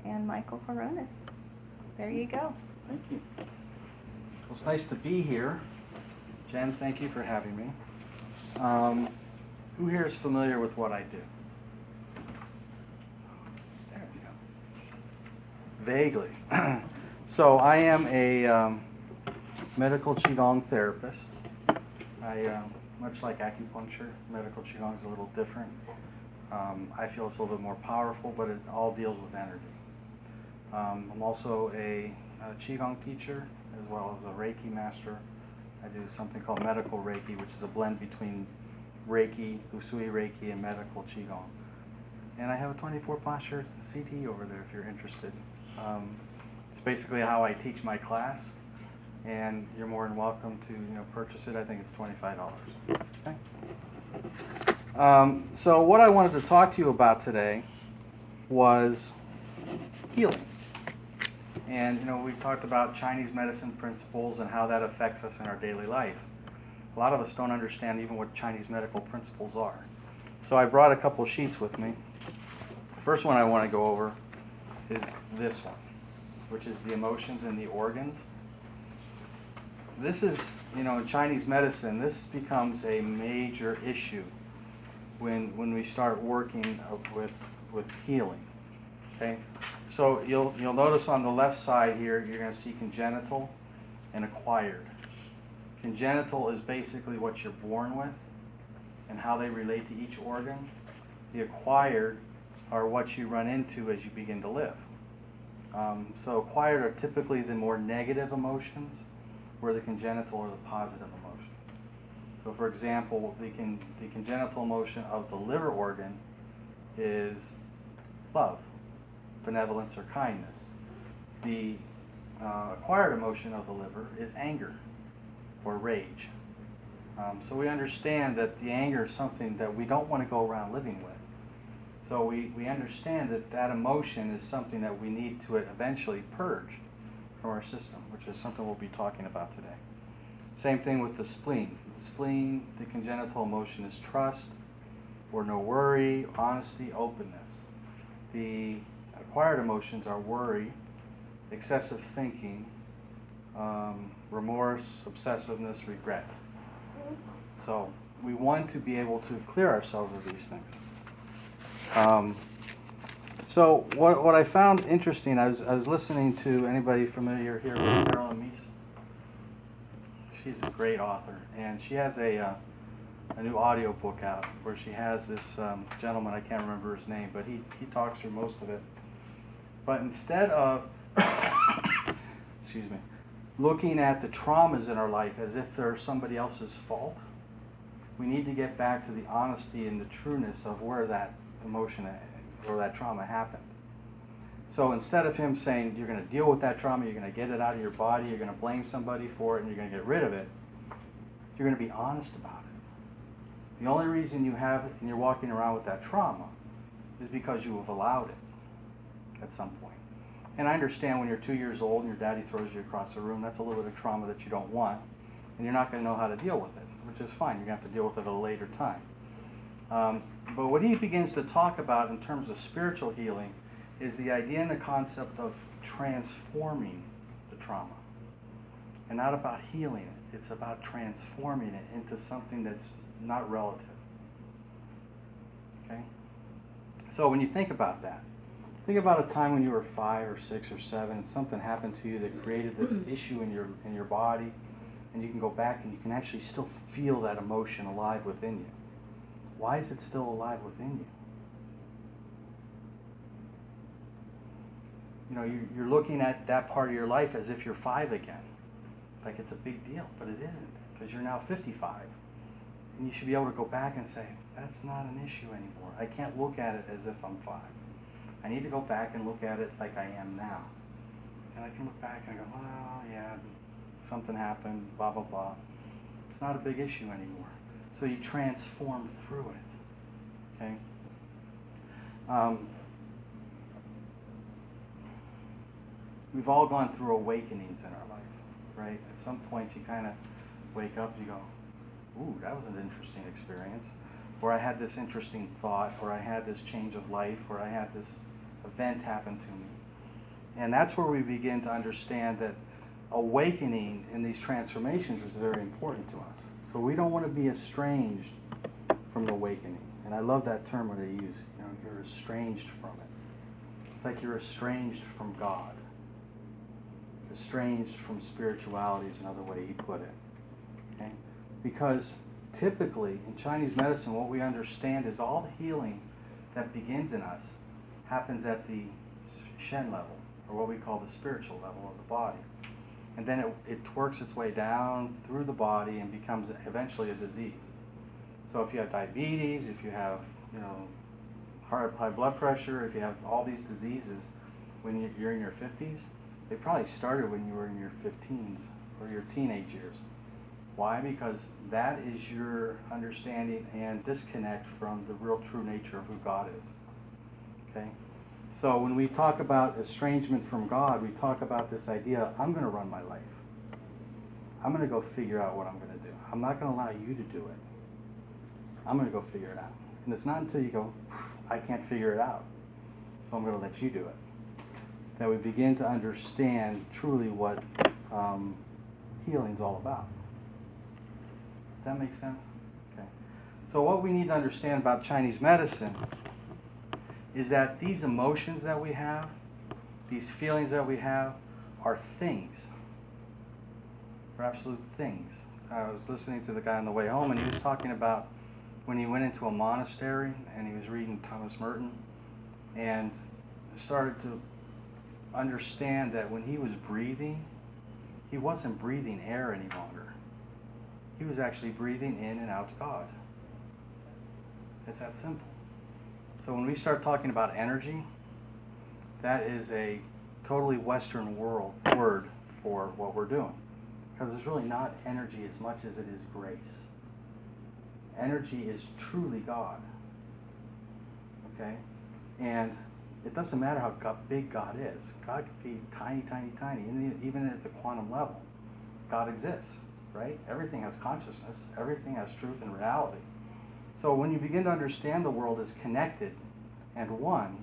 and Michael Coronas. There you go. Thank you. Well, it's nice to be here. Jen, thank you for having me. Who here is familiar with what I do? There we go. Vaguely. So I am a medical Qigong therapist. Much like acupuncture, medical Qigong is a little different. I feel it's a little bit more powerful, but it all deals with energy. I'm also a Qigong teacher as well as a Reiki master. I do something called medical Reiki, which is a blend between Reiki, Usui Reiki, and medical Qigong. And I have a 24 posture CT over there if you're interested. It's basically how I teach my class, and you're more than welcome to purchase it. I think it's $25. Okay. So what I wanted to talk to you about today was healing. And we've talked about Chinese medicine principles and how that affects us in our daily life. A lot of us don't understand even what Chinese medical principles are. So I brought a couple sheets with me. The first one I want to go over is this one, which is the emotions and the organs. This is, in Chinese medicine, this becomes a major issue when we start working with healing. Okay, so you'll notice on the left side here, you're going to see congenital and acquired. Congenital is basically what you're born with and how they relate to each organ. The acquired are what you run into as you begin to live. So acquired are typically the more negative emotions, where the congenital are the positive emotions. So for example, the congenital emotion of the liver organ is love, benevolence, or kindness. The acquired emotion of the liver is anger or rage. So we understand that the anger is something that we don't want to go around living with. So we understand that emotion is something that we need to eventually purge from our system, which is something we'll be talking about today. Same thing with the spleen. The spleen, the congenital emotion is trust, or no worry, honesty, openness. The acquired emotions are worry, excessive thinking, remorse, obsessiveness, regret. So we want to be able to clear ourselves of these things. So what I found interesting, I was listening to anybody familiar here with Carolyn Meese. She's a great author, and she has a new audio book out where she has this gentleman, I can't remember his name, but he talks through most of it. But instead of excuse me, looking at the traumas in our life as if they're somebody else's fault, we need to get back to the honesty and the trueness of where that emotion or that trauma happened. So instead of him saying you're going to deal with that trauma, you're going to get it out of your body, you're going to blame somebody for it, and you're going to get rid of it, you're going to be honest about it. The only reason you have it and you're walking around with that trauma is because you have allowed it at some point. And I understand when you're 2 years old and your daddy throws you across the room, that's a little bit of trauma that you don't want, and you're not going to know how to deal with it, which is fine. You're going to have to deal with it at a later time. But what he begins to talk about in terms of spiritual healing is the idea and the concept of transforming the trauma. And not about healing it, it's about transforming it into something that's not relative. Okay? So when you think about that, think about a time when you were 5 or 6 or 7 and something happened to you that created this issue in your body, and you can go back and you can actually still feel that emotion alive within you. Why is it still alive within you? You're looking at that part of your life as if you're 5 again. Like it's a big deal, but it isn't, because you're now 55. And you should be able to go back and say, that's not an issue anymore. I can't look at it as if I'm 5. I need to go back and look at it like I am now. And I can look back and go, well, yeah, something happened, blah, blah, blah. It's not a big issue anymore. So you transform through it. Okay? We've all gone through awakenings in our life, right? At some point you kind of wake up and you go, ooh, that was an interesting experience. Or I had this interesting thought, or I had this change of life, or I had this event happen to me. And that's where we begin to understand that awakening in these transformations is very important to us. So we don't want to be estranged from the awakening. And I love that term when they use, you're estranged from it. It's like you're estranged from God. Estranged from spirituality is another way he put it. Okay? Because typically in Chinese medicine, what we understand is all the healing that begins in us happens at the Shen level, or what we call the spiritual level of the body. And then it works its way down through the body and becomes eventually a disease. So if you have diabetes, if you have high blood pressure, if you have all these diseases when you're in your 50s, they probably started when you were in your 15s or your teenage years. Why? Because that is your understanding and disconnect from the real true nature of who God is. Okay? So when we talk about estrangement from God, we talk about this idea, I'm going to run my life. I'm going to go figure out what I'm going to do. I'm not going to allow you to do it. I'm going to go figure it out. And it's not until you go, I can't figure it out, so I'm going to let you do it, that we begin to understand truly what healing's all about. Does that make sense? Okay. So what we need to understand about Chinese medicine is that these emotions that we have, these feelings that we have, are things. They're absolute things. I was listening to the guy on the way home, and he was talking about when he went into a monastery and he was reading Thomas Merton and started to understand that when he was breathing, he wasn't breathing air any longer. He was actually breathing in and out God. It's that simple. So when we start talking about energy, that is a totally Western world word for what we're doing. Because it's really not energy as much as it is grace. Energy is truly God. Okay? And it doesn't matter how big God is. God could be tiny, tiny, tiny. Even at the quantum level, God exists, right? Everything has consciousness. Everything has truth and reality. So when you begin to understand the world is connected and one,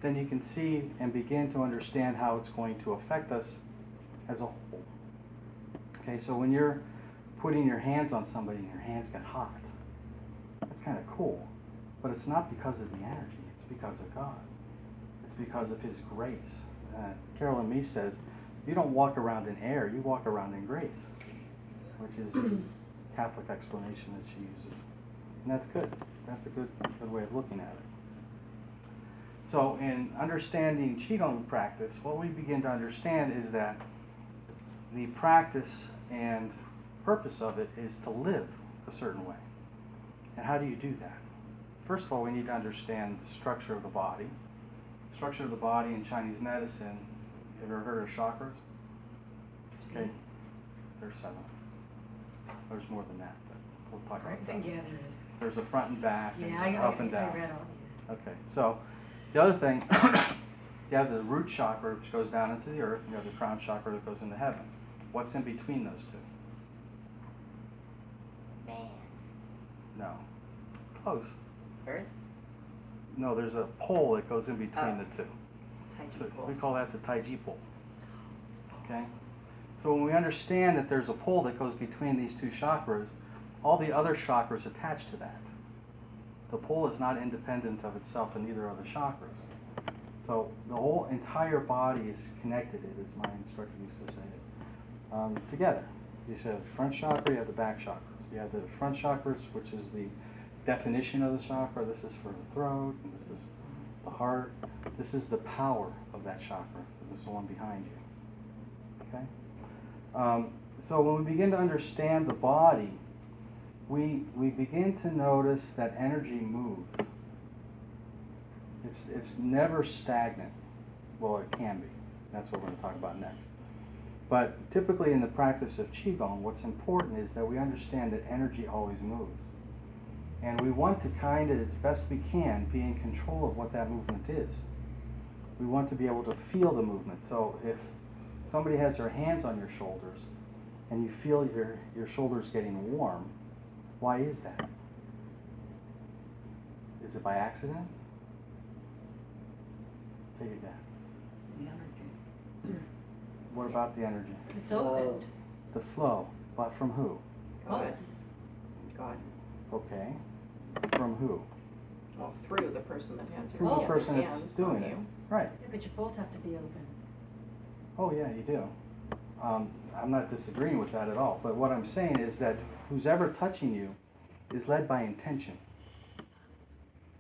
then you can see and begin to understand how it's going to affect us as a whole. Okay, so when you're putting your hands on somebody and your hands get hot, that's kind of cool. But it's not because of the energy, it's because of God. It's because of His grace. Carolyn Mee says, you don't walk around in air, you walk around in grace, which is the Catholic explanation that she uses. And that's good. That's a good way of looking at it. So in understanding Qigong practice, what we begin to understand is that the practice and purpose of it is to live a certain way. And how do you do that? First of all, we need to understand the structure of the body. The structure of the body in Chinese medicine, have you ever heard of chakras? Okay. There's 7. There's more than that, but we'll talk about that. There's a front and back, and up and down. Okay, so the other thing, you have the root chakra, which goes down into the earth, and you have the crown chakra that goes into heaven. What's in between those two? Man. No. Close. Earth? No, there's a pole that goes in between the two. Tai Chi So pole. we call that the Tai Chi pole. Okay? So when we understand that there's a pole that goes between these two chakras, all the other chakras attach to that. The pole is not independent of itself in either of the chakras. So the whole entire body is connected, as my instructor used to say it, together. You have the front chakra, you have the back chakras. You have the front chakras, which is the definition of the chakra. This is for the throat, and this is the heart. This is the power of that chakra. This is the one behind you. Okay? So when we begin to understand the body, we begin to notice that energy moves. It's never stagnant. Well, it can be. That's what we're going to talk about next. But typically in the practice of Qigong, what's important is that we understand that energy always moves. And we want to kind of, as best we can, be in control of what that movement is. We want to be able to feel the movement. So if somebody has their hands on your shoulders and you feel your shoulders getting warm, why is that? Is it by accident? Take a guess. The energy. What about the energy? It's opened. The flow. But from who? God. God. Okay. From who? Well, through the person that has Through your the person that's hands doing on it. you. Right. Yeah, but you both have to be open. Oh, yeah, you do. I'm not disagreeing with that at all. But what I'm saying is that who's ever touching you is led by intention.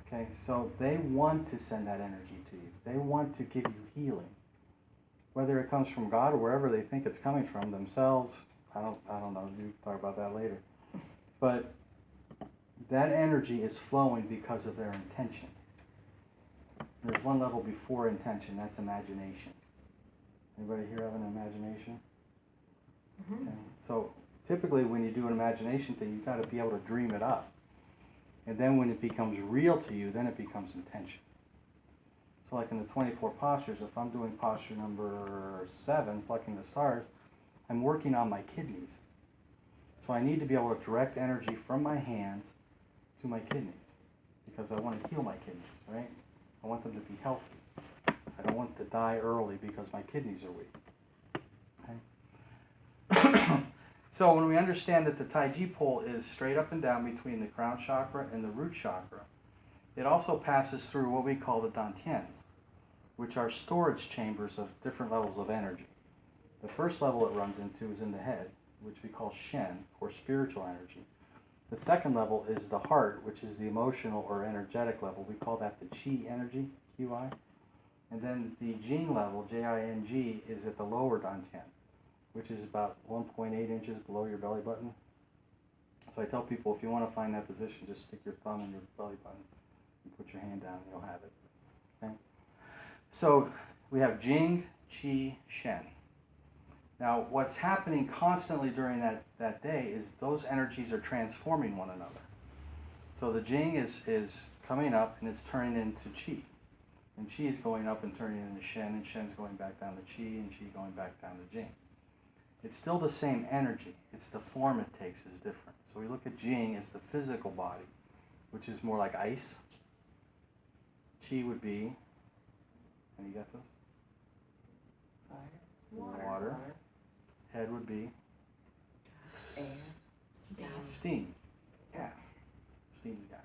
Okay? So they want to send that energy to you. They want to give you healing. Whether it comes from God or wherever they think it's coming from, themselves, I don't know. You talk about that later. But that energy is flowing because of their intention. There's one level before intention, that's imagination. Anybody here have an imagination? Mm-hmm. Okay. So typically when you do an imagination thing, you've got to be able to dream it up. And then when it becomes real to you, then it becomes intention. So like in the 24 postures, if I'm doing posture number 7, plucking the stars, I'm working on my kidneys. So I need to be able to direct energy from my hands to my kidneys because I want to heal my kidneys, right? I want them to be healthy. I don't want to die early because my kidneys are weak. Okay? So when we understand that the Tai Chi pole is straight up and down between the crown chakra and the root chakra, it also passes through what we call the dantians, which are storage chambers of different levels of energy. The first level it runs into is in the head, which we call Shen, or spiritual energy. The second level is the heart, which is the emotional or energetic level. We call that the Qi energy, QI. And then the Jing level, Jing, is at the lower dantian, which is about 1.8 inches below your belly button. So I tell people, if you want to find that position, just stick your thumb in your belly button and put your hand down and you'll have it. Okay? So we have Jing, Qi, Shen. Now, what's happening constantly during that day is those energies are transforming one another. So the Jing is coming up and it's turning into Qi. And Qi is going up and turning into Shen, and Shen's going back down to Qi, and Qi going back down to Jing. It's still the same energy. It's the form it takes is different. So we look at Jing as the physical body, which is more like ice. Qi would be, any guesses? Water. Head would be Air. steam, gas. Steam is gas.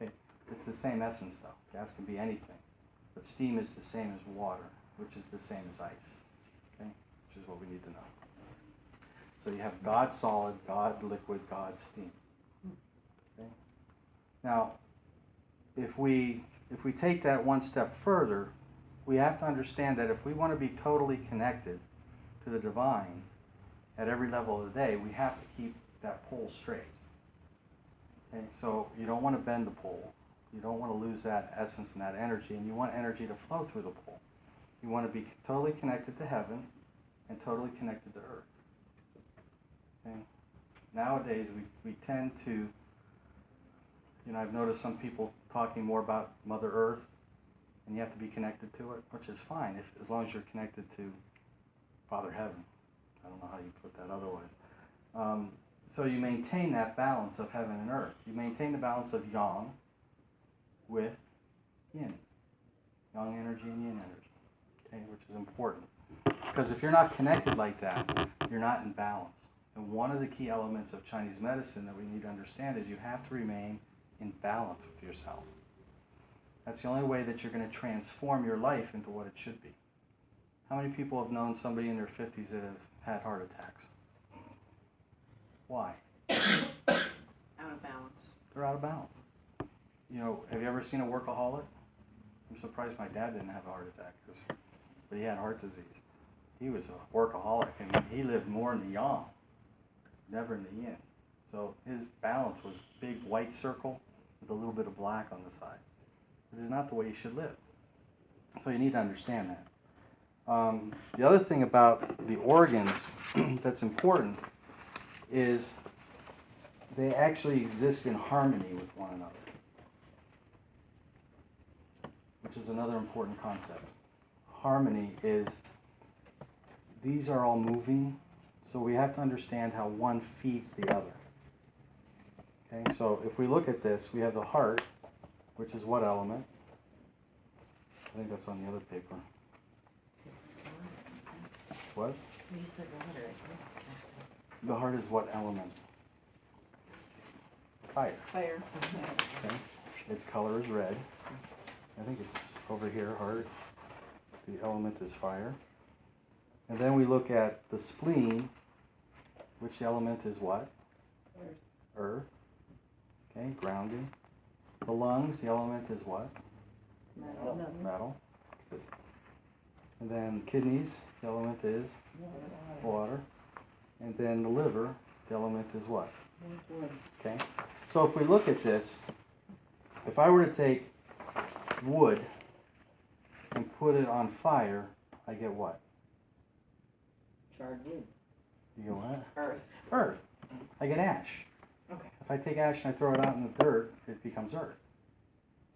Okay, it's the same essence though. Gas can be anything, but steam is the same as water, which is the same as ice. Okay, which is what we need to know. So you have God solid, God liquid, God steam. Okay. Now, if we take that one step further, we have to understand that if we want to be totally connected to the divine at every level of the day, we have to keep that pole straight. Okay? So you don't want to bend the pole. You don't want to lose that essence and that energy, and you want energy to flow through the pole. You want to be totally connected to heaven and totally connected to earth. Okay? Nowadays, we tend to, I've noticed some people talking more about Mother Earth, and you have to be connected to it, which is fine as long as you're connected to Father Heaven. I don't know how you put that otherwise. So you maintain that balance of heaven and earth. You maintain the balance of yang with yin. Yang energy and yin energy, okay, which is important. Because if you're not connected like that, you're not in balance. And one of the key elements of Chinese medicine that we need to understand is you have to remain in balance with yourself. That's the only way that you're going to transform your life into what it should be. How many people have known somebody in their 50s that have had heart attacks? Why? Out of balance. They're out of balance. Have you ever seen a workaholic? I'm surprised my dad didn't have a heart attack, but he had heart disease. He was a workaholic, and he lived more in the yang, never in the yin. So his balance was big white circle with a little bit of black on the side. This is not the way you should live. So you need to understand that. The other thing about the organs that's important is they actually exist in harmony with one another, which is another important concept. Harmony is, these are all moving, so we have to understand how one feeds the other. Okay, so if we look at this, we have the heart, which is what element? I think that's on the other paper. What? You said water, I think. The heart is what element? Fire. Fire. Okay. Its color is red. I think it's over here, heart. The element is fire. And then we look at the spleen, which element is what? Earth. Okay, grounding. The lungs, the element is what? Metal. Good. And then kidneys, the element is water. And then the liver, the element is what? Okay. So if we look at this, if I were to take wood and put it on fire, I get what? Charred wood. You get what? Earth. Earth. I get ash. Okay. If I take ash and I throw it out in the dirt, it becomes earth.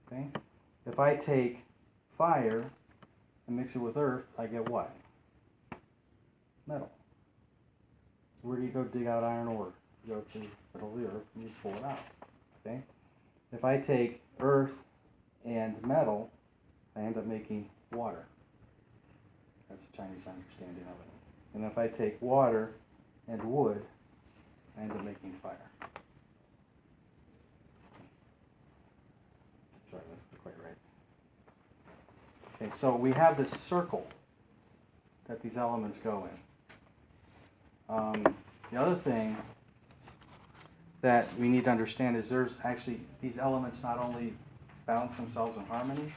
Okay? If I take fire and mix it with earth, I get what? Metal. Where do you go dig out iron ore? You go to the middle of the earth and you pull it out. Okay? If I take earth and metal, I end up making water. That's a Chinese understanding of it. And if I take water and wood, I end up making fire. Sorry, that's not quite right. Okay, so we have this circle that these elements go in. The other thing that we need to understand is there's actually, these elements not only balance themselves in harmony,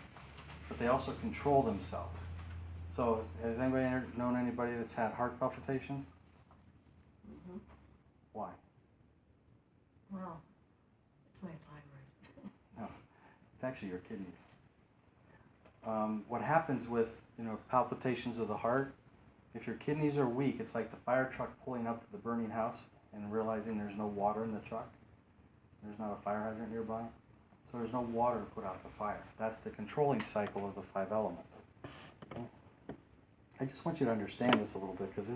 but they also control themselves. So has anybody known anybody that's had heart palpitations? Mm-hmm. Why? Wow, it's my thyroid. No, it's actually your kidneys. What happens with palpitations of the heart? If your kidneys are weak, it's like the fire truck pulling up to the burning house and realizing there's no water in the truck. There's not a fire hydrant nearby, so there's no water to put out the fire. That's the controlling cycle of the 5 elements. Okay? I just want you to understand this a little bit because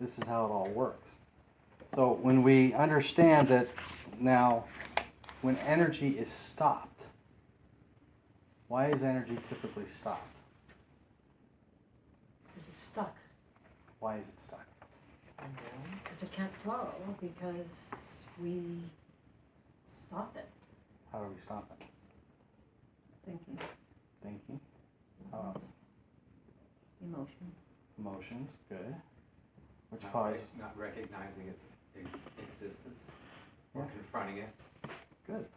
this is how it all works. So when we understand that now, when energy is stopped, why is energy typically stopped? Because it's stuck. Why is it stuck? Because it can't flow because we stop it. How do we stop it? Thinking. Thinking. How else? Emotion. Emotions. Good. Which Not cause? not recognizing its existence or Yeah. confronting it. Good.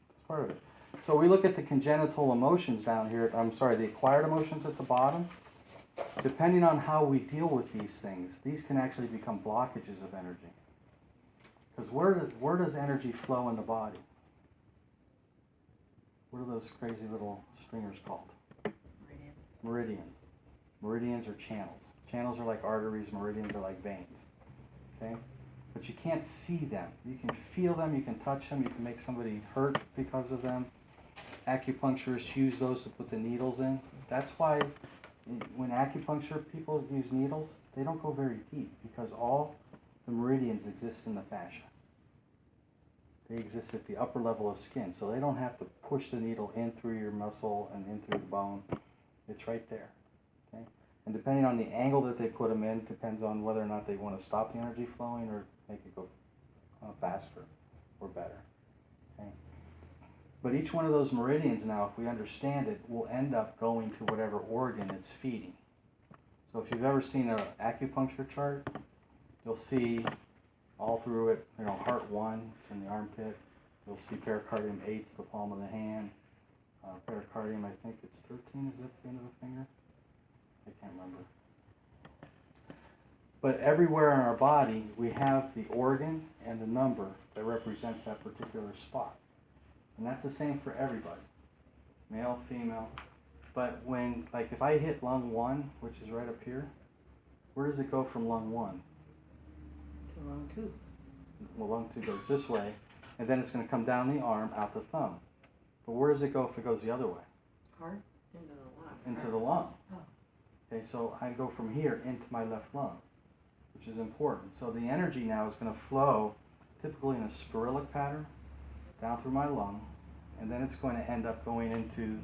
That's part of it. So we look at the congenital emotions down here. The acquired emotions at the bottom. Depending on how we deal with these things, these can actually become blockages of energy. Because where does energy flow in the body? What are those crazy little stringers called? Meridians. Meridians are channels. Channels are like arteries, meridians are like veins. Okay? But you can't see them. You can feel them, you can touch them, you can make somebody hurt because of them. Acupuncturists use those to put the needles in. That's why when acupuncture people use needles, they don't go very deep because all the meridians exist in the fascia. They exist at the upper level of skin, so they don't have to push the needle in through your muscle and in through the bone. It's right there. Okay? And depending on the angle that they put them in, depends on whether or not they want to stop the energy flowing or make it go faster or better. Okay? But each one of those meridians now, if we understand it, will end up going to whatever organ it's feeding. So if you've ever seen an acupuncture chart, you'll see all through it, heart 1, it's in the armpit. You'll see pericardium 8's the palm of the hand. Pericardium, I think it's 13, is at the end of the finger? I can't remember. But everywhere in our body, we have the organ and the number that represents that particular spot. And that's the same for everybody, male, female. But if I hit lung 1, which is right up here, where does it go from lung 1? To lung 2. Well, lung 2 goes this way, and then it's going to come down the arm, out the thumb. But where does it go if it goes the other way? Heart? Into the lung. Into the lung. Oh. Okay, so I go from here into my left lung, which is important. So the energy now is going to flow typically in a spiralic pattern down through my lung, and then it's going to end up going into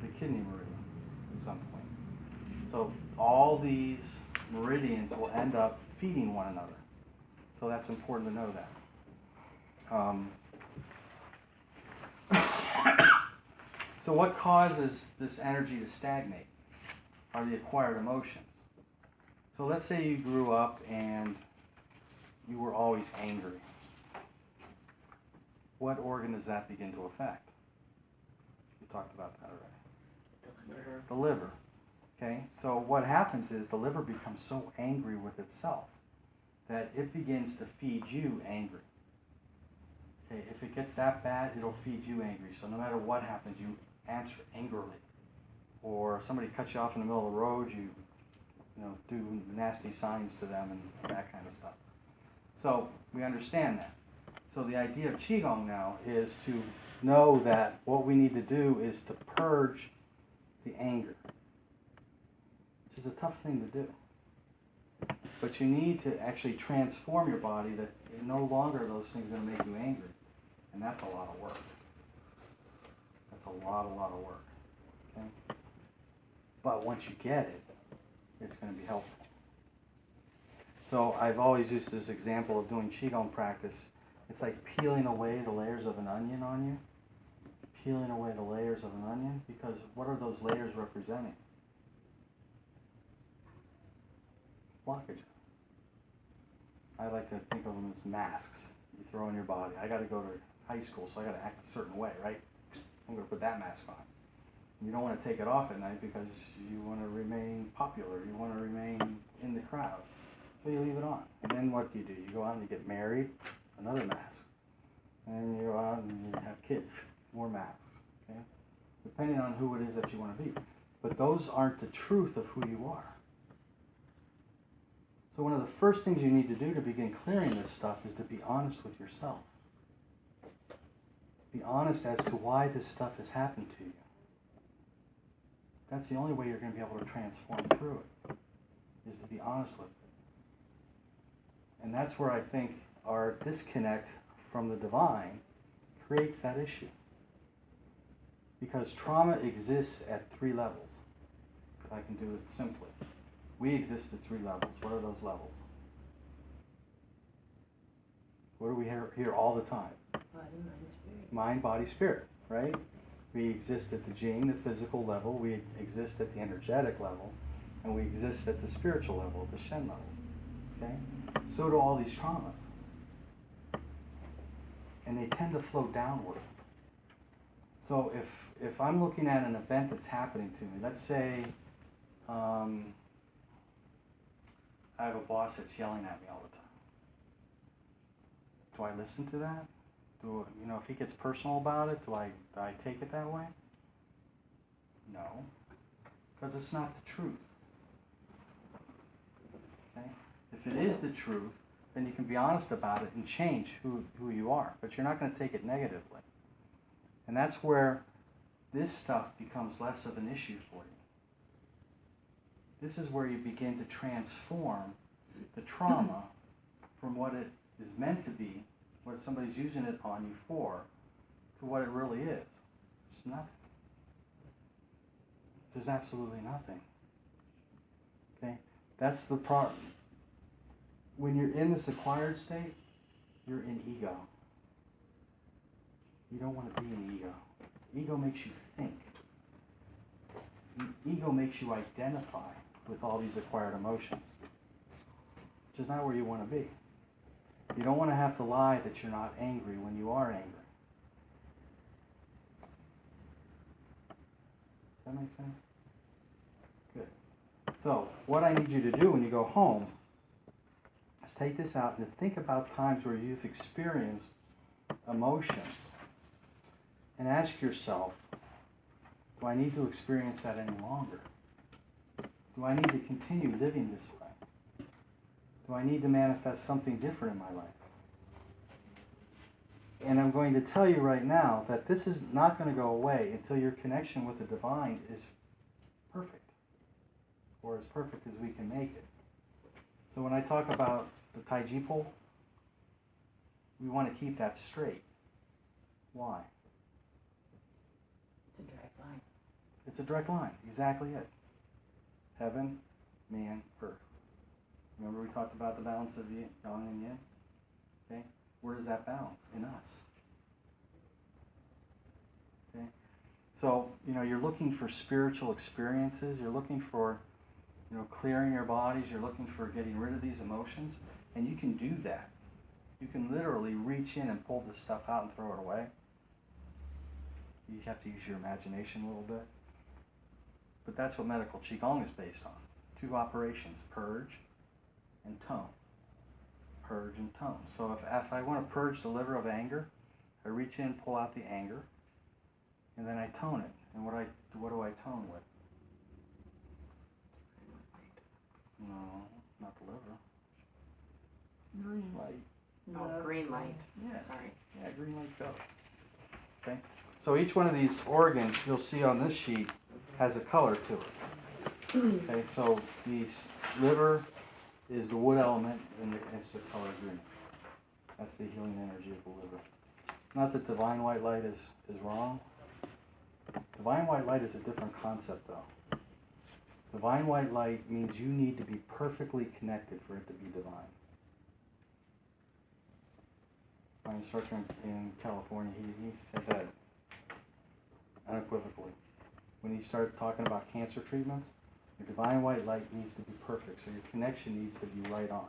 the kidney meridian at some point. So all these meridians will end up feeding one another. So that's important to know that. So what causes this energy to stagnate are the acquired emotions. So let's say you grew up and you were always angry. What organ does that begin to affect? We talked about that already. The liver. The liver. Okay, so what happens is the liver becomes so angry with itself that it begins to feed you angry. Okay, if it gets that bad, it'll feed you angry. So no matter what happens, you answer angrily. Or somebody cuts you off in the middle of the road, you do nasty signs to them and that kind of stuff. So we understand that. So the idea of Qigong now is to know that what we need to do is to purge the anger, which is a tough thing to do. But you need to actually transform your body that no longer are those things going to make you angry. And that's a lot of work. That's a lot of work. Okay? But once you get it, it's going to be helpful. So I've always used this example of doing Qigong practice. It's like peeling away the layers of an onion on you. Peeling away the layers of an onion, because what are those layers representing? Blockages. I like to think of them as masks you throw on your body. I got to go to high school, so I got to act a certain way, right? I'm going to put that mask on. You don't want to take it off at night because you want to remain popular. You want to remain in the crowd. So you leave it on. And then what do? You go out and you get married, another mask. And you go out and you have kids, more masks. Okay? Depending on who it is that you want to be. But those aren't the truth of who you are. So one of the first things you need to do to begin clearing this stuff is to be honest with yourself. Be honest as to why this stuff has happened to you. That's the only way you're going to be able to transform through it, is to be honest with it. And that's where I think our disconnect from the divine creates that issue. Because trauma exists at 3 levels. If I can do it simply. We exist at 3 levels. What are those levels? What do we hear all the time? Body, mind, spirit. Mind, body, spirit, right? We exist at the Jing, the physical level. We exist at the energetic level. And we exist at the spiritual level, the Shen level. Okay? So do all these traumas. And they tend to flow downward. So if I'm looking at an event that's happening to me, let's say I have a boss that's yelling at me all the time. Do I listen to that? If he gets personal about it, do I take it that way? No, because it's not the truth. Okay? If it is the truth, then you can be honest about it and change who you are. But you're not going to take it negatively. And that's where this stuff becomes less of an issue for you. This is where you begin to transform the trauma from what it is meant to be, what somebody's using it on you for, to what it really is. It's nothing. There's absolutely nothing. Okay? That's the problem. When you're in this acquired state, you're in ego. You don't want to be in ego. Ego makes you think. Ego makes you identify with all these acquired emotions, which is not where you want to be. You don't want to have to lie that you're not angry when you are angry. Does that make sense? Good. So, what I need you to do when you go home is take this out and think about times where you've experienced emotions and ask yourself, do I need to experience that any longer? Do I need to continue living this way? Do I need to manifest something different in my life? And I'm going to tell you right now that this is not going to go away until your connection with the divine is perfect, or as perfect as we can make it. So when I talk about the Taiji pole, we want to keep that straight. Why? It's a direct line. It's a direct line, exactly it. Heaven, man, earth. Remember we talked about the balance of yang and yin? Okay? Where does that balance? In us. Okay? So, you're looking for spiritual experiences, you're looking for, clearing your bodies, you're looking for getting rid of these emotions, and you can do that. You can literally reach in and pull this stuff out and throw it away. You have to use your imagination a little bit. But that's what medical Qigong is based on. 2 operations, purge and tone. Purge and tone. So if I want to purge the liver of anger, I reach in, pull out the anger, and then I tone it. And what do I tone with? No, not the liver. Green. Light. Oh, green light. Yes. Sorry. Yeah, green light go. Okay. So each one of these organs you'll see on this sheet has a color to it. Okay. So the liver is the wood element, and it's the color green. That's the healing energy of the liver. Not that divine white light is wrong. Divine white light is a different concept, though. Divine white light means you need to be perfectly connected for it to be divine. My instructor in California, he said that unequivocally. When he started talking about cancer treatments, your divine white light needs to be perfect, so your connection needs to be right on.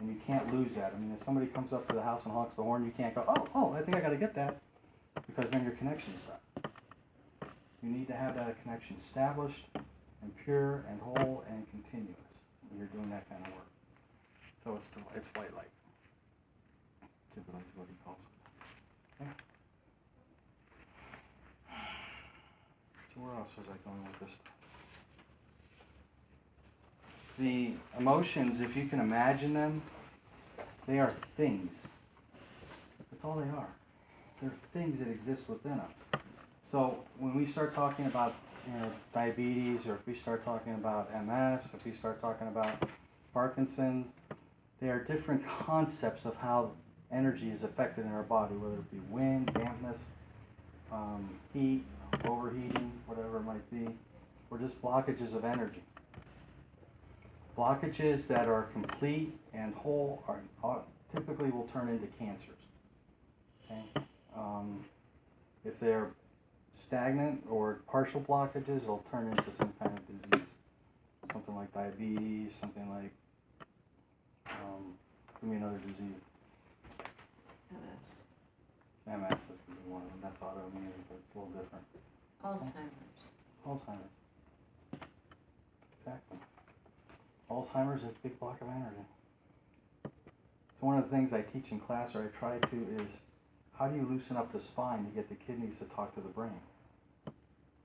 And you can't lose that. I mean, if somebody comes up to the house and honks the horn, you can't go, oh, I think I got to get that, because then your connection's up. You need to have that connection established and pure and whole and continuous when you're doing that kind of work. So it's white light. Typically is what he calls it. Okay. So where else was I going with this? The emotions, if you can imagine them, they are things. That's all they are. They're things that exist within us. So when we start talking about diabetes, or if we start talking about MS, if we start talking about Parkinson's, they are different concepts of how energy is affected in our body, whether it be wind, dampness, heat, overheating, whatever it might be, or just blockages of energy. Blockages that are complete and whole are typically will turn into cancers. Okay? If they're stagnant or partial blockages, they'll turn into some kind of disease. Something like diabetes, something like, give me another disease. MS. MS is going to be one of them. That's autoimmune, but it's a little different. Alzheimer's. Alzheimer's. Exactly. Alzheimer's is a big block of energy. So one of the things I teach in class, or I try to, is how do you loosen up the spine to get the kidneys to talk to the brain?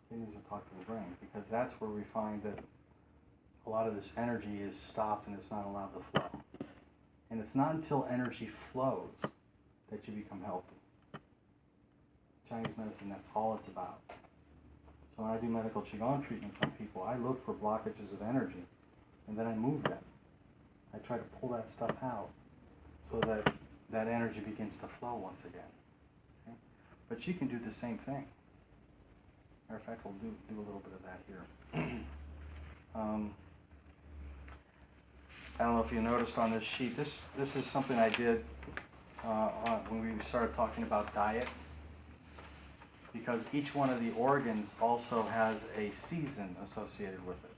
Kidneys to talk to the brain, because that's where we find that a lot of this energy is stopped and it's not allowed to flow. And it's not until energy flows that you become healthy. Chinese medicine, that's all it's about. So when I do medical Qigong treatments on people, I look for blockages of energy, and then I move them. I try to pull that stuff out so that that energy begins to flow once again. Okay? But you can do the same thing. Matter of fact, we'll do a little bit of that here. I don't know if you noticed on this sheet, this is something I did when we started talking about diet, because each one of the organs also has a season associated with it.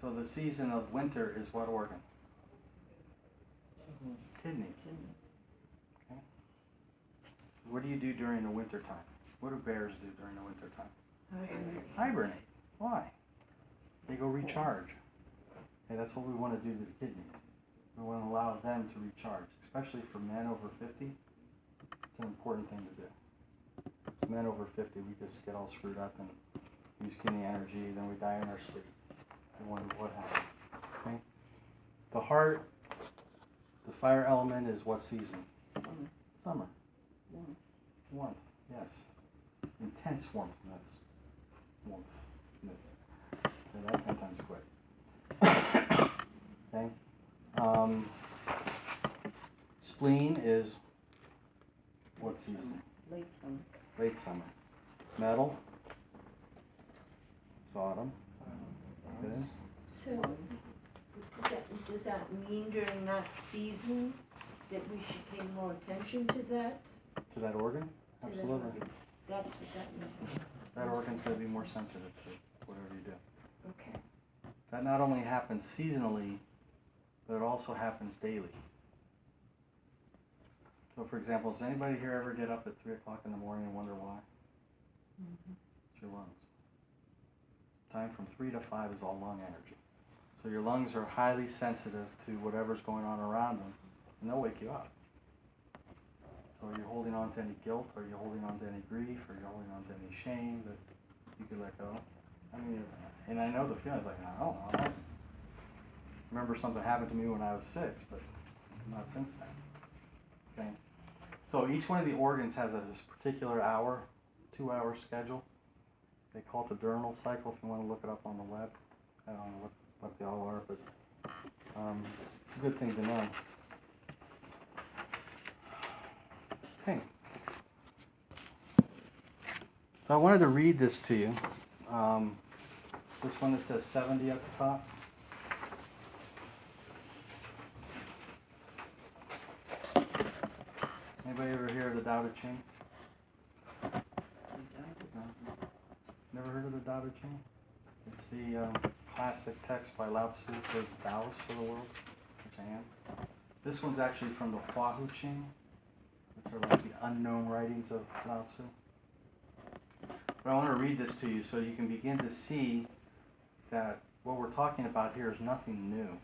So the season of winter is what organ? Kidneys. Okay. What do you do during the winter time? What do bears do during the winter time? Hibernate. Why? They go recharge. Okay, that's what we want to do to the kidneys. We want to allow them to recharge, especially for men over 50. It's an important thing to do. As men over 50, we just get all screwed up and use kidney energy, then we die in our sleep. We wonder what happened. Okay? The heart, the fire element is what season? Summer. Warmth, yes. Intense warmthness. Warmthness. Say that 10 times quick. Okay? Spleen is what season? Late summer. Late summer. Metal. It's autumn. Okay. So, does that mean during that season that we should pay more attention to that? To that organ? To that Absolutely. organ? That's what that means. That organ's gonna be more sensitive to whatever you do. Okay. That not only happens seasonally, but it also happens daily. So for example, does anybody here ever get up at 3 o'clock in the morning and wonder why? It's your lungs. Time from 3 to 5 is all lung energy. So your lungs are highly sensitive to whatever's going on around them, and they'll wake you up. So are you holding on to any guilt? Are you holding on to any grief? Are you holding on to any shame that you could let go? I mean, and I know the feeling, like, I don't know. I remember something happened to me when I was 6, but not since then. Okay? So each one of the organs has a particular hour, 2-hour schedule. They call it the diurnal cycle if you want to look it up on the web. I don't know what they all are, but it's a good thing to know. Okay. So I wanted to read this to you. This one that says 70 at the top. Anybody ever hear of the Tao Te Ching? No? Never heard of the Tao Te Ching? It's the classic text by Lao Tzu for the Taoists for the world, which I am. This one's actually from the Hua Hu Ching, which are like the unknown writings of Lao Tzu. But I want to read this to you so you can begin to see that what we're talking about here is nothing new.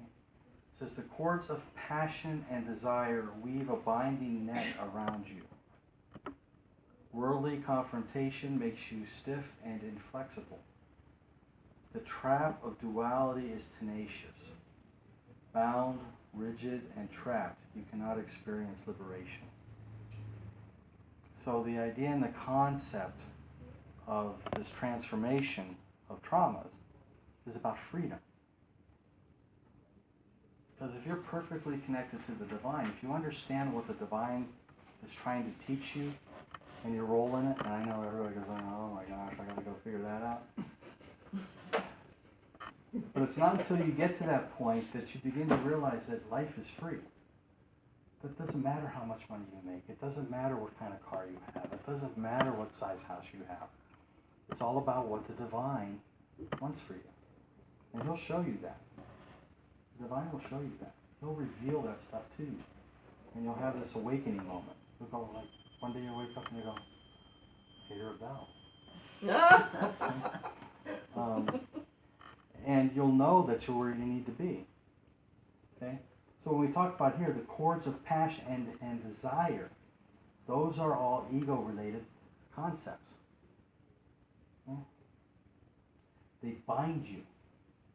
It says, the cords of passion and desire weave a binding net around you. Worldly confrontation makes you stiff and inflexible. The trap of duality is tenacious. Bound, rigid, and trapped, you cannot experience liberation. So the idea and the concept of this transformation of traumas is about freedom. Because if you're perfectly connected to the divine, if you understand what the divine is trying to teach you and your role in it, and I know everybody goes, oh my gosh, I gotta go figure that out. But it's not until you get to that point that you begin to realize that life is free. It doesn't matter how much money you make. It doesn't matter what kind of car you have. It doesn't matter what size house you have. It's all about what the divine wants for you. And he'll show you that. The divine will show you that. He'll reveal that stuff to you. And you'll have this awakening moment. You'll go like, one day you wake up and you go, I hear a bell. And you'll know that you're where you need to be. Okay? So when we talk about here, the cords of passion and desire, those are all ego-related concepts. Okay? They bind you.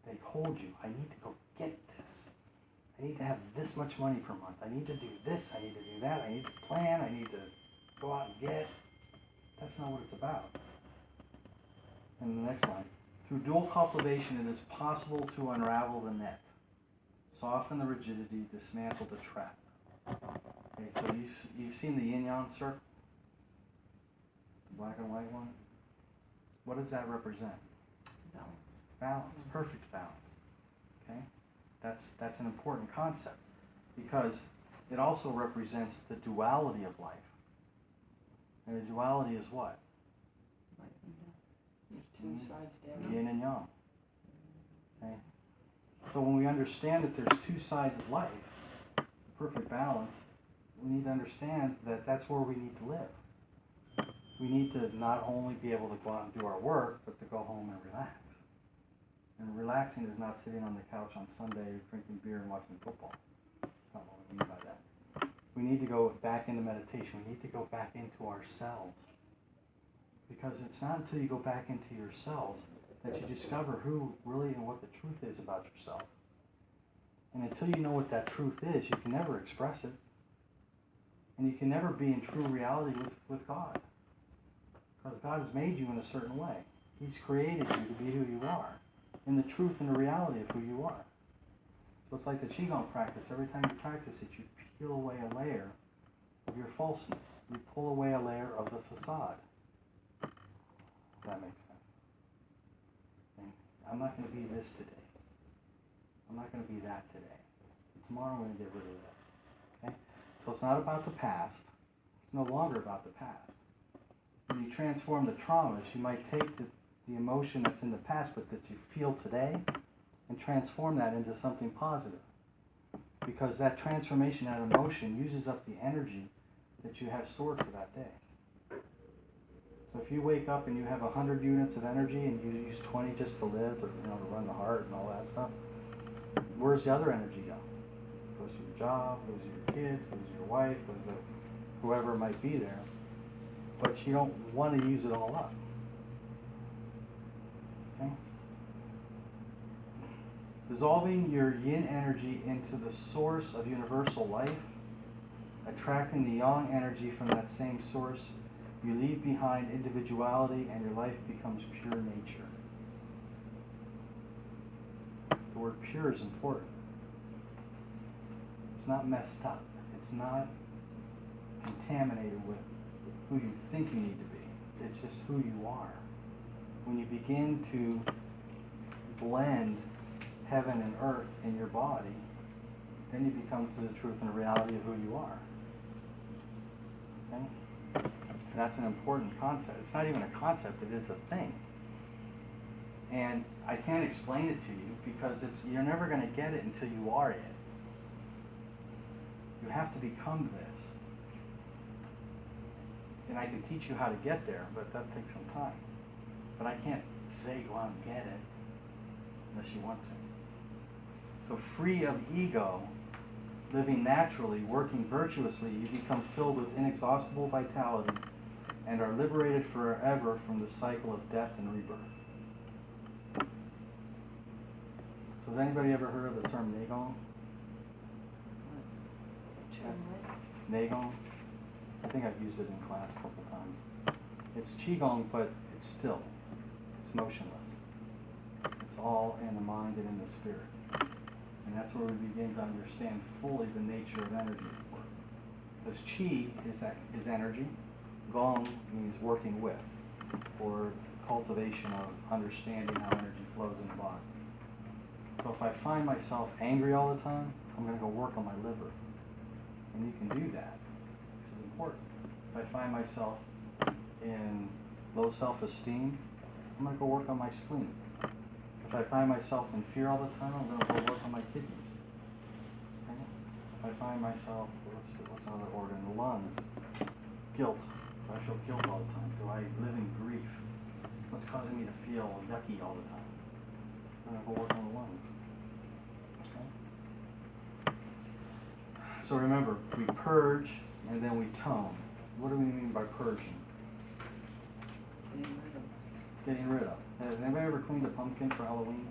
They hold you. I need to go get this. I need to have this much money per month. I need to do this. I need to do that. I need to plan. I need to go out and get. That's not what it's about. And the next line. Through dual cultivation, it is possible to unravel the net, soften the rigidity, dismantle the trap. Okay, so you've seen the yin-yang circle? The black and white one? What does that represent? Balance. Balance, perfect balance. Okay? That's an important concept because it also represents the duality of life. And the duality is what? There's 2 sides to everything. Yin and yang. Okay? So when we understand that there's 2 sides of life, perfect balance, we need to understand that that's where we need to live. We need to not only be able to go out and do our work, but to go home and relax. And relaxing is not sitting on the couch on Sunday drinking beer and watching football. That's not what we mean by that. We need to go back into meditation. We need to go back into ourselves. Because it's not until you go back into yourselves that you discover who really and what the truth is about yourself. And until you know what that truth is, you can never express it. And you can never be in true reality with God. Because God has made you in a certain way. He's created you to be who you are. In the truth and the reality of who you are. So it's like the Qigong practice. Every time you practice it, you peel away a layer of your falseness. You pull away a layer of the facade. If that makes sense. Okay? I'm not going to be this today. I'm not going to be that today. Tomorrow I'm going to get rid of this. Okay? So it's not about the past. It's no longer about the past. When you transform the traumas, you might take the emotion that's in the past but that you feel today and transform that into something positive. Because that transformation, that emotion, uses up the energy that you have stored for that day. So if you wake up and you have 100 units of energy and you use 20 just to live, or, to run the heart and all that stuff, where's the other energy go? Goes to your job, goes to your kids, goes to your wife, goes to whoever might be there. But you don't want to use it all up. Okay? Dissolving your yin energy into the source of universal life, attracting the yang energy from that same source, you leave behind individuality and your life becomes pure nature. The word pure is important. It's not messed up. It's not contaminated with who you think you need to be. It's just who you are. When you begin to blend heaven and earth in your body, then you become to the truth and the reality of who you are. Okay? And that's an important concept. It's not even a concept, it is a thing. And I can't explain it to you because you're never going to get it until you are it. You have to become this. And I can teach you how to get there, but that takes some time. But I can't say go out and get it unless you want to. So free of ego, living naturally, working virtuously, you become filled with inexhaustible vitality and are liberated forever from the cycle of death and rebirth. So has anybody ever heard of the term Neigong? Neigong? I think I've used it in class a couple times. It's Qigong, but it's still. It's motionless. It's all in the mind and in the spirit. And that's where we begin to understand fully the nature of energy work. Because Qi is energy. Gong means working with, or cultivation of understanding how energy flows in the body. So if I find myself angry all the time, I'm going to go work on my liver. And you can do that, which is important. If I find myself in low self-esteem, I'm going to go work on my spleen. If I find myself in fear all the time, I'm going to go work on my kidneys. Okay? If I find myself, what's another organ? The lungs. Guilt. Do I feel guilt all the time? Do I live in grief? What's causing me to feel yucky all the time? I'm going to go work on the lungs. Okay? So remember, we purge and then we tone. What do we mean by purging? Getting rid of. Has anybody ever cleaned a pumpkin for Halloween?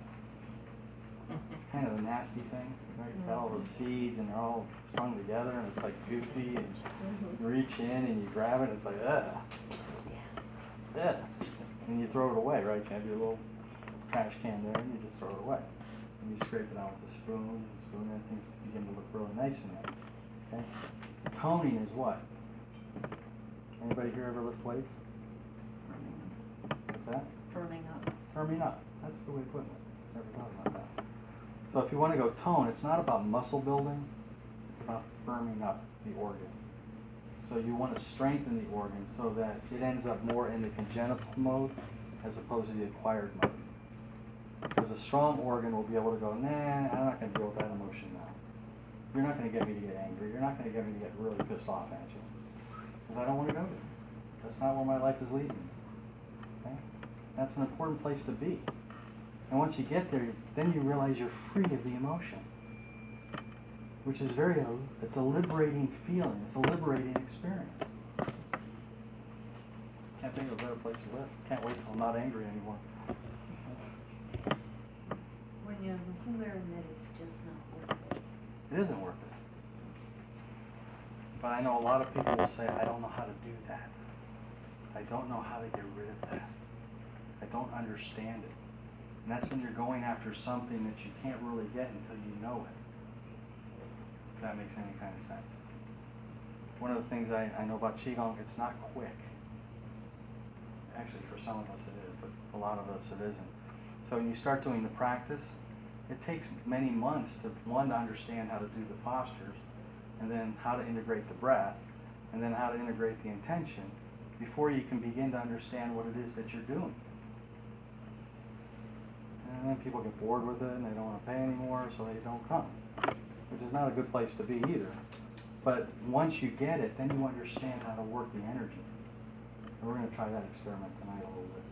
It's kind of a nasty thing, right? It's got all those seeds and they're all strung together and it's like goofy and you reach in and you grab it and it's like, ugh. Ugh. And you throw it away, right? You have your little trash can there and you just throw it away. And you scrape it out with a spoon and things begin to look really nice in there. Okay? Toning is what? Anybody here ever lift weights? What's that? Firming up. Firming up. That's the way of putting it. Never thought about that. So if you want to go tone, it's not about muscle building. It's about firming up the organ. So you want to strengthen the organ so that it ends up more in the congenital mode as opposed to the acquired mode. Because a strong organ will be able to go, nah, I'm not going to deal with that emotion now. You're not going to get me to get angry. You're not going to get me to get really pissed off at you. Because I don't want to go there. That's not where my life is leading me. Okay? That's an important place to be. And once you get there, then you realize you're free of the emotion. Which is it's a liberating feeling. It's a liberating experience. Can't think of a better place to live. Can't wait till I'm not angry anymore. When you learn that it's just not worth it. It isn't worth it. But I know a lot of people will say, I don't know how to do that. I don't know how to get rid of that. I don't understand it. And that's when you're going after something that you can't really get until you know it. If that makes any kind of sense. One of the things I know about Qigong, it's not quick. Actually, for some of us it is, but a lot of us it isn't. So when you start doing the practice, it takes many months to, one, to understand how to do the postures, and then how to integrate the breath, and then how to integrate the intention, before you can begin to understand what it is that you're doing. And then people get bored with it, and they don't want to pay anymore, so they don't come, which is not a good place to be either. But once you get it, then you understand how to work the energy. And we're going to try that experiment tonight a little bit.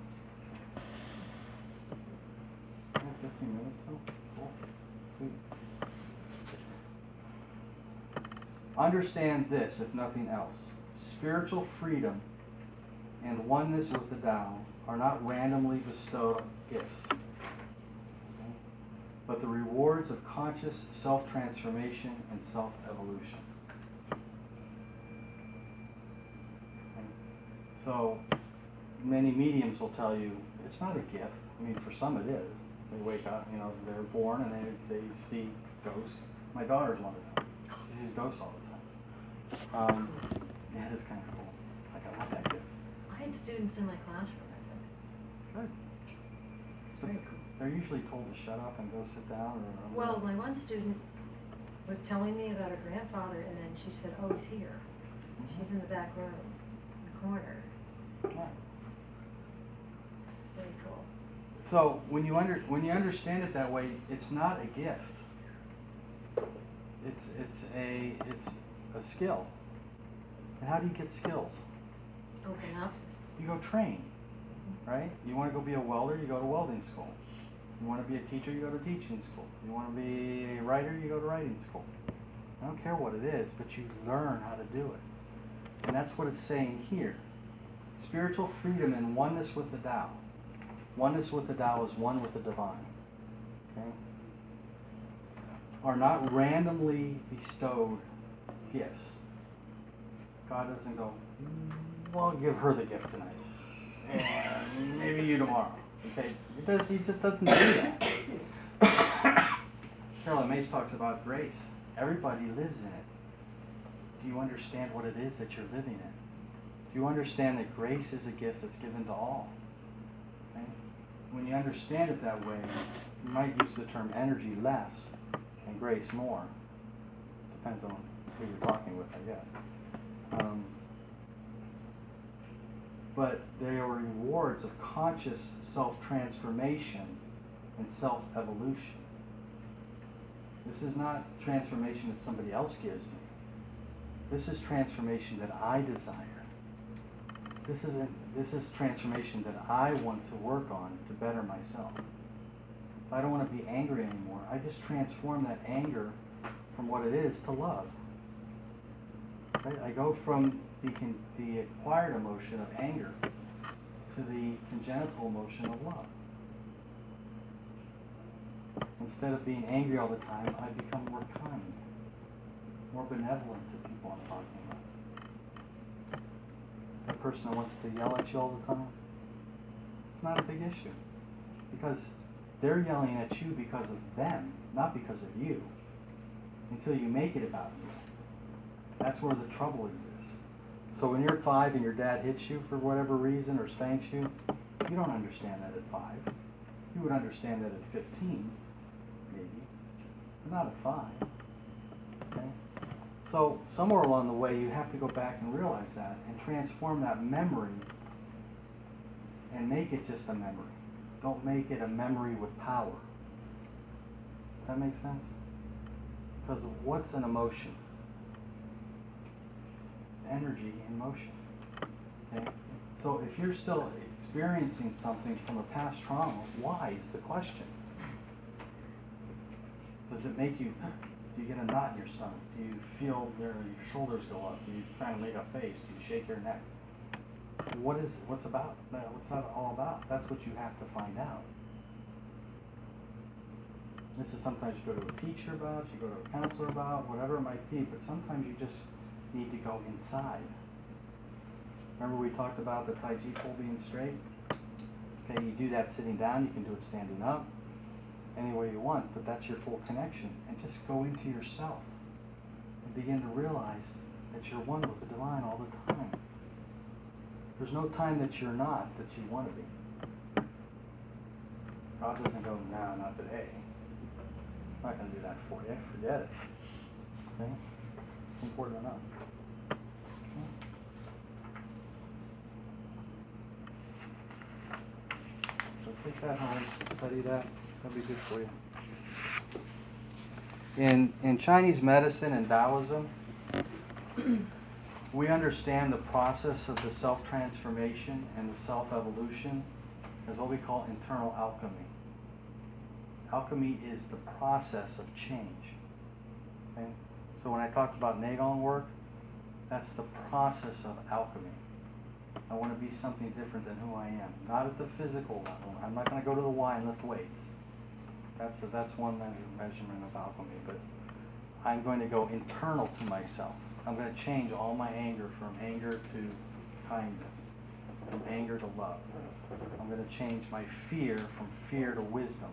15 minutes still? Cool. Sweet. Understand this, if nothing else. Spiritual freedom and oneness with the Tao are not randomly bestowed gifts, okay, but the rewards of conscious self-transformation and self-evolution. Okay? So, many mediums will tell you, it's not a gift. I mean, for some it is. They wake up, you know, they're born and they see ghosts. My daughter's one of them. She sees ghosts all the time. Yeah, it is kind of cool. It's like, I want that gift. I had students in my classroom, I think. Good. It's very cool. They're usually told to shut up and go sit down or Well, my one student was telling me about her grandfather, and then she said, oh, he's here. She's in the back room, in the corner. Yeah. It's very cool. So when you understand it that way, it's not a gift. It's a skill. And how do you get skills? Open up. You go train, right? You want to go be a welder, you go to welding school. You want to be a teacher, you go to teaching school. You want to be a writer, you go to writing school. I don't care what it is, but you learn how to do it. And that's what it's saying here. Spiritual freedom and oneness with the Tao. Oneness with the Tao is one with the divine. Okay? Are not randomly bestowed gifts. God doesn't go, well, I'll give her the gift tonight. And maybe you tomorrow. Okay? He just doesn't do that. Carolyn Mace talks about grace. Everybody lives in it. Do you understand what it is that you're living in? Do you understand that grace is a gift that's given to all? Okay? When you understand it that way, you might use the term energy less and grace more. Depends on who you're talking with, I guess. But they are rewards of conscious self-transformation and self-evolution. This is not transformation that somebody else gives me. This is transformation that I desire. This is transformation that I want to work on to better myself. If I don't want to be angry anymore, I just transform that anger from what it is to love. Right? I go from the acquired emotion of anger to the congenital emotion of love. Instead of being angry all the time, I become more kind, more benevolent to people I'm talking about. The person that wants to yell at you all the time, it's not a big issue. Because they're yelling at you because of them, not because of you. Until you make it about you. That's where the trouble exists. So when you're 5 and your dad hits you for whatever reason or spanks you, you don't understand that at 5. You would understand that at 15, maybe, but not at 5. Okay? So somewhere along the way, you have to go back and realize that and transform that memory and make it just a memory. Don't make it a memory with power. Does that make sense? Because what's an emotion? It's energy in motion. Okay? So if you're still experiencing something from a past trauma, why is the question? Does it make you, do you get a knot in your stomach? Do you feel your shoulders go up? Do you kind of make a face? Do you shake your neck? What's about? What's that all about? That's what you have to find out. This is sometimes you go to a teacher about, you go to a counselor about, whatever it might be, but sometimes you just need to go inside. Remember we talked about the Tai Chi pole being straight? Okay, you do that sitting down, you can do it standing up, any way you want, but that's your full connection. And just go into yourself and begin to realize that you're one with the divine all the time. There's no time that you're not, that you want to be. God doesn't go, no, not today. I'm not going to do that for you. Forget it. Okay? It's important enough. Okay? So take that home, study that. That'll be good for you. In Chinese medicine and Taoism, we understand the process of the self-transformation and the self-evolution as what we call internal alchemy. Alchemy is the process of change. Okay? So when I talked about Neigong work, that's the process of alchemy. I want to be something different than who I am. Not at the physical level. I'm not going to go to the Y and lift weights. That's one measurement of alchemy. But I'm going to go internal to myself. I'm going to change all my anger from anger to kindness, from anger to love. I'm going to change my fear from fear to wisdom.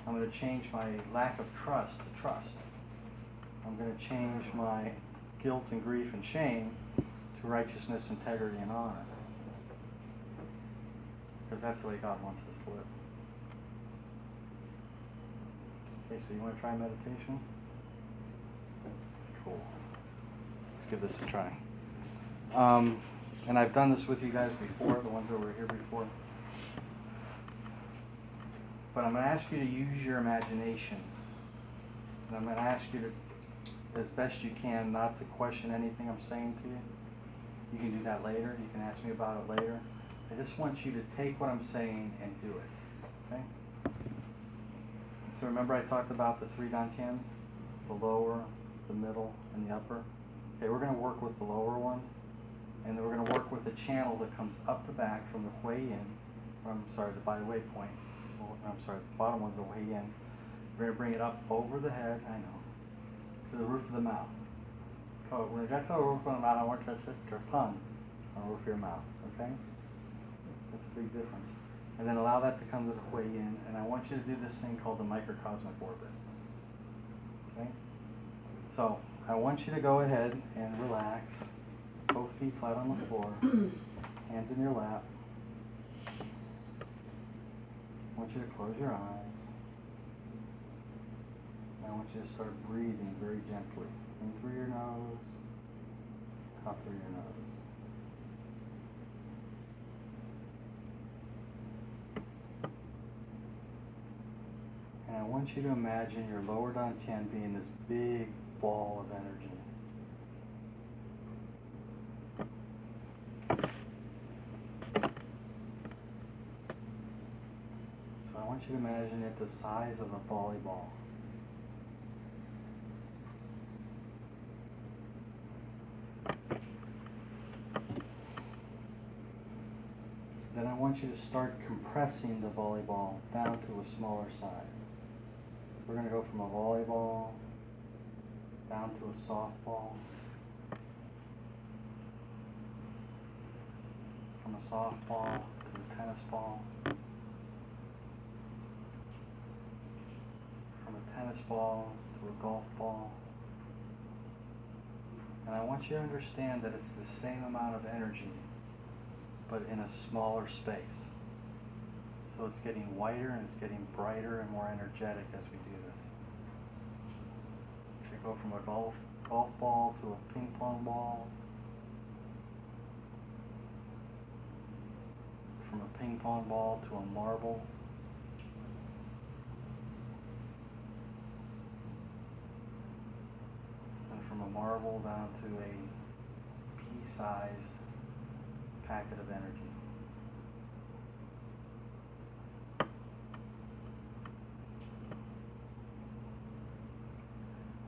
I'm going to change my lack of trust to trust. I'm going to change my guilt and grief and shame to righteousness, integrity, and honor. Because that's the way God wants us to live. Okay, so you want to try meditation? Cool. Let's give this a try. And I've done this with you guys before, the ones that were here before. But I'm going to ask you to use your imagination. And I'm going to ask you to, as best you can, not to question anything I'm saying to you. You can do that later. You can ask me about it later. I just want you to take what I'm saying and do it. Okay? So remember I talked about the 3 dantians? The lower, the middle, and the upper? Okay, we're going to work with the lower one. And then we're going to work with a channel that comes up the back from the Hui Yin. The by the way point. The bottom one's the Hui Yin. We're going to bring it up over the head, I know, to the roof of the mouth. So when you get to the roof of the mouth, I want you to sit your tongue on the roof of your mouth, okay? That's a big difference. And then allow that to come to the Hui Yin, and I want you to do this thing called the microcosmic orbit. Okay? So I want you to go ahead and relax. Both feet flat on the floor, hands in your lap. I want you to close your eyes. I want you to start breathing very gently. In through your nose, out through your nose. And I want you to imagine your lower dantian being this big ball of energy. I want you to imagine it the size of a volleyball. Then I want you to start compressing the volleyball down to a smaller size. So we're going to go from a volleyball down to a softball. From a softball to a tennis ball. From a tennis ball to a golf ball. And I want you to understand that it's the same amount of energy, but in a smaller space. So it's getting whiter and it's getting brighter and more energetic as we do this. So you go from a golf ball to a ping pong ball. From a ping pong ball to a marble. And from a marble down to a pea-sized packet of energy.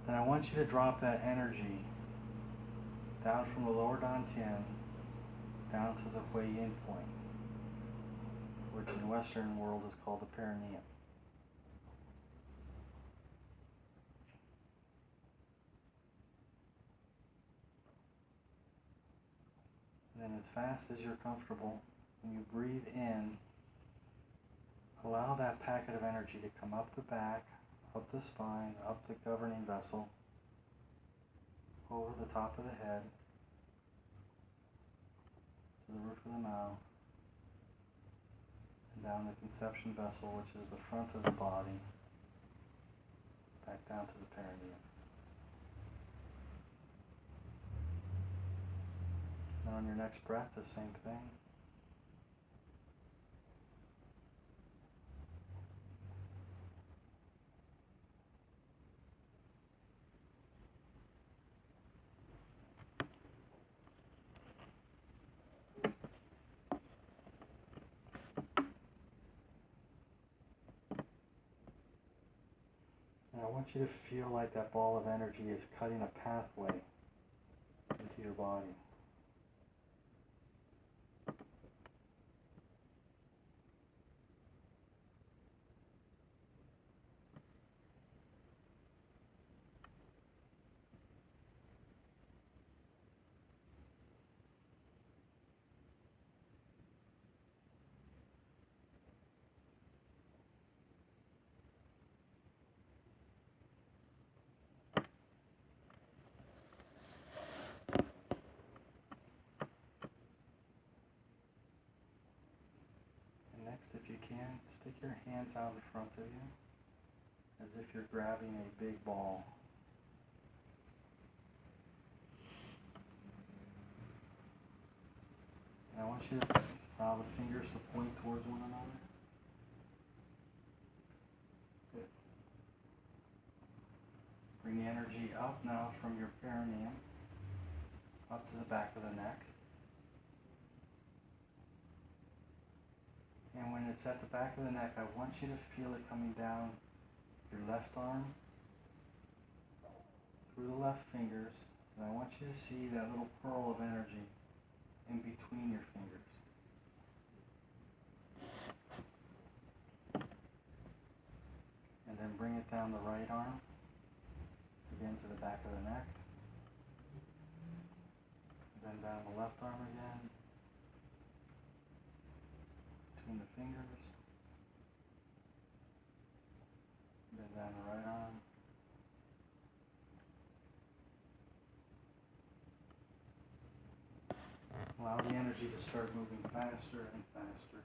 Then I want you to drop that energy down from the lower dantian down to the Hui Yin point, which in the Western world is called the perineum. And then as fast as you're comfortable, when you breathe in, allow that packet of energy to come up the back, up the spine, up the governing vessel, over the top of the head, to the roof of the mouth, down the conception vessel, which is the front of the body, back down to the perineum. And on your next breath, the same thing. And I want you to feel like that ball of energy is cutting a pathway into your body. Next, if you can, stick your hands out in front of you as if you're grabbing a big ball. And I want you to allow the fingers to point towards one another. Good. Bring the energy up now from your perineum, up to the back of the neck. And when it's at the back of the neck, I want you to feel it coming down your left arm, through the left fingers, and I want you to see that little pearl of energy in between your fingers. And then bring it down the right arm, again to the back of the neck, then down the left arm again, between the fingers, then down the right arm, allow the energy to start moving faster and faster.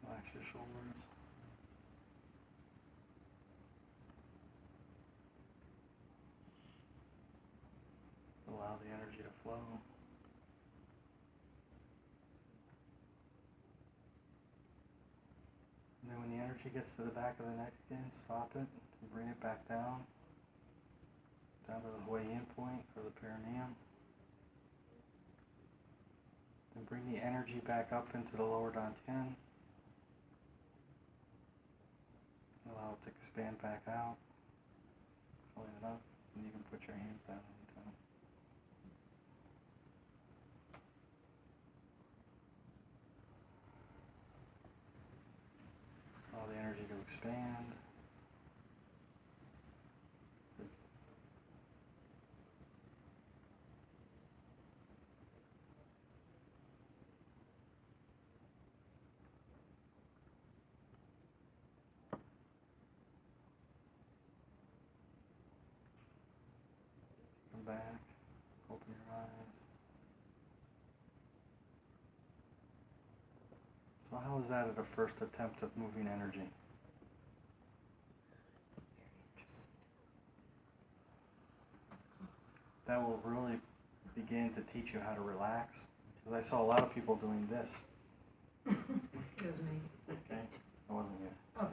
Relax your shoulders. Allow the energy to flow. And then when the energy gets to the back of the neck again, stop it and bring it back down to the weigh-in point for the perineum. Then bring the energy back up into the lower dantian. Allow it to expand back out, filling it up, and you can put your hands down anytime. Allow the energy to expand. Come back, open your eyes. So how was that at a first attempt at moving energy? That will really begin to teach you how to relax. Because I saw a lot of people doing this. It was me. Okay, that wasn't you. Oh.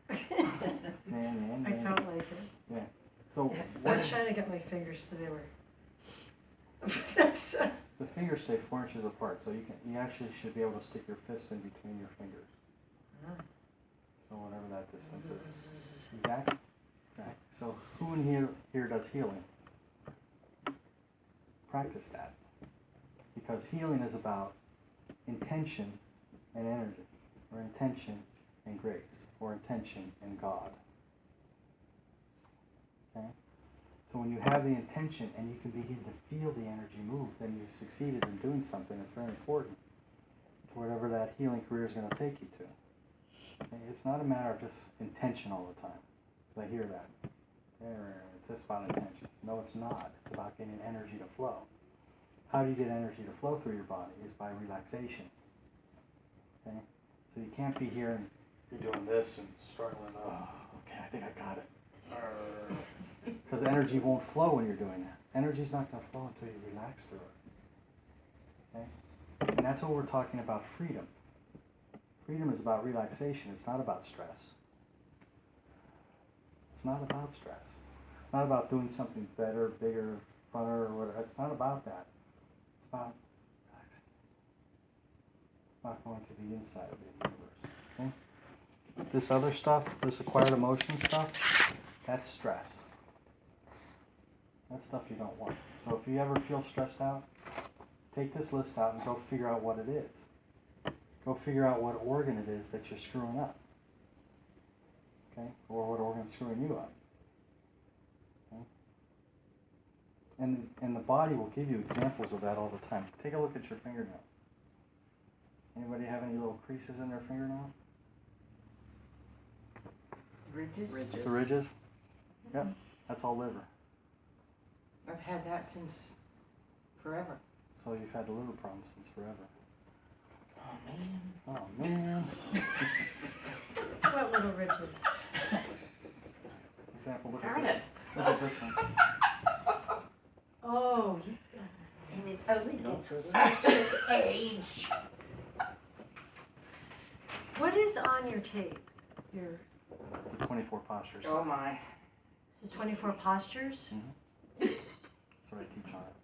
Actually. I felt like it. Yeah. So I was trying to get my fingers so they were. That's, the fingers stay 4 inches apart, so you actually should be able to stick your fist in between your fingers. So whatever that distance is. Yes. Exactly. Right. So who in here does healing? Practice that. Because healing is about intention and energy, or intention and grace, or intention and God. Okay? So when you have the intention and you can begin to feel the energy move, then you've succeeded in doing something that's very important to whatever that healing career is going to take you to. Okay? It's not a matter of just intention all the time. 'Cause I hear that. It's just about intention. No, it's not. It's about getting energy to flow. How do you get energy to flow through your body? Is by relaxation. Okay? So you can't be here and you're doing this and struggling. Oh, okay, I think I got it. Because energy won't flow when you're doing that. Energy's not going to flow until you relax through it. Okay? And that's what we're talking about, freedom. Freedom is about relaxation. It's not about stress. It's not about stress. It's not about doing something better, bigger, funner, or whatever. It's not about that. It's about relaxing. It's about going to the inside of the universe. Okay? This other stuff, this acquired emotion stuff, that's stress. That's stuff you don't want. So if you ever feel stressed out, take this list out and go figure out what it is. Go figure out what organ it is that you're screwing up. Okay? Or what organ's screwing you up. Okay? And the body will give you examples of that all the time. Take a look at your fingernails. Anybody have any little creases in their fingernails? Ridges? The ridges? Yep, that's all liver. I've had that since forever. So you've had the liver problem since forever. Oh, man. Oh man. What little ridges? Example, look Darn at this. it. Look at this one. Oh, And it only gets worse with age. what is on your tape? Your The 24 postures. Oh, my. the 24 postures? That's what I teach on it.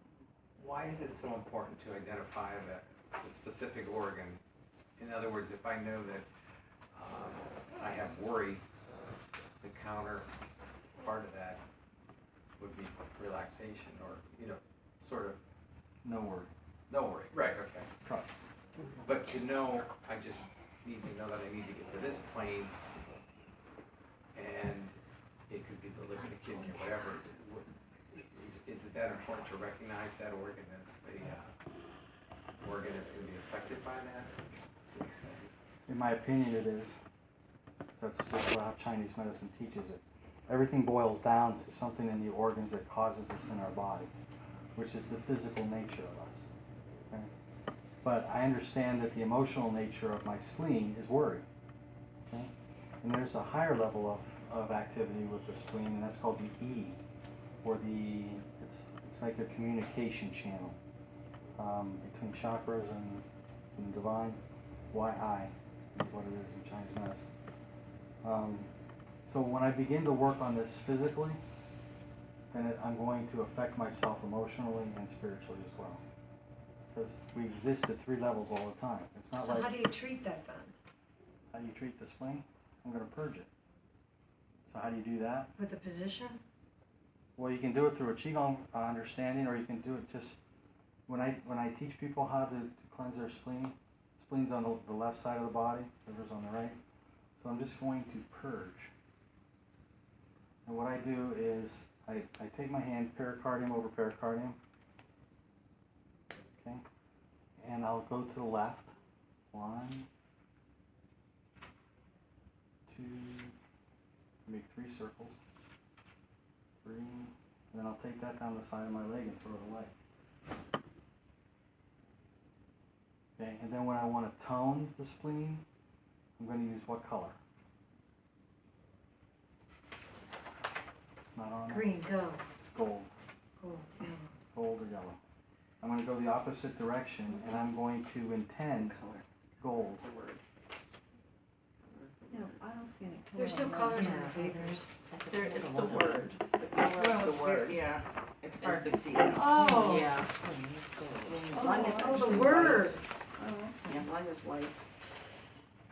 Why is it so important to identify the specific organ? In other words, if I know that I have worry, the counter part of that would be relaxation, or, sort of No word. no worry. Right, okay. Trust. But to know, I just need to know that I need to get to this plane, and it could be the liver, the kidney, or whatever. Is it that important to recognize that organ as the organ that's going to be affected by that? In my opinion, it is. That's just how Chinese medicine teaches it. Everything boils down to something in the organs that causes this in our body, which is the physical nature of us. Okay? But I understand that the emotional nature of my spleen is worry. Okay? And there's a higher level of activity with the spleen, and that's called the E, or it's like a communication channel between chakras and divine. Y-I is what it is in Chinese medicine. So when I begin to work on this physically, then I'm going to affect myself emotionally and spiritually as well. Because we exist at 3 levels all the time. It's not So like, how do you treat that then? how do you treat the spleen? I'm going to purge it. So how do you do that? With the position? Well, you can do it through a Qigong understanding, or you can do it just, when I teach people how to cleanse their spleen's on the left side of the body, liver's on the right. So I'm just going to purge. And what I do is, I take my hand, pericardium over pericardium, okay, and I'll go to the left, 1, 2, make 3 circles, 3, and then I'll take that down the side of my leg and throw it away. Okay, and then when I want to tone the spleen, I'm going to use what color? It's not on there. Green, go. Gold. Gold, yellow. Gold or yellow. I'm going to go the opposite direction, and I'm going to intend gold. No, I don't see any color. There's no on colors mine. on the papers. There, it's the word. The color of the word. Yeah. It's hard to see. Oh. Yeah. Mine is Oh, the actually word. white. Oh, Yeah, mine is white.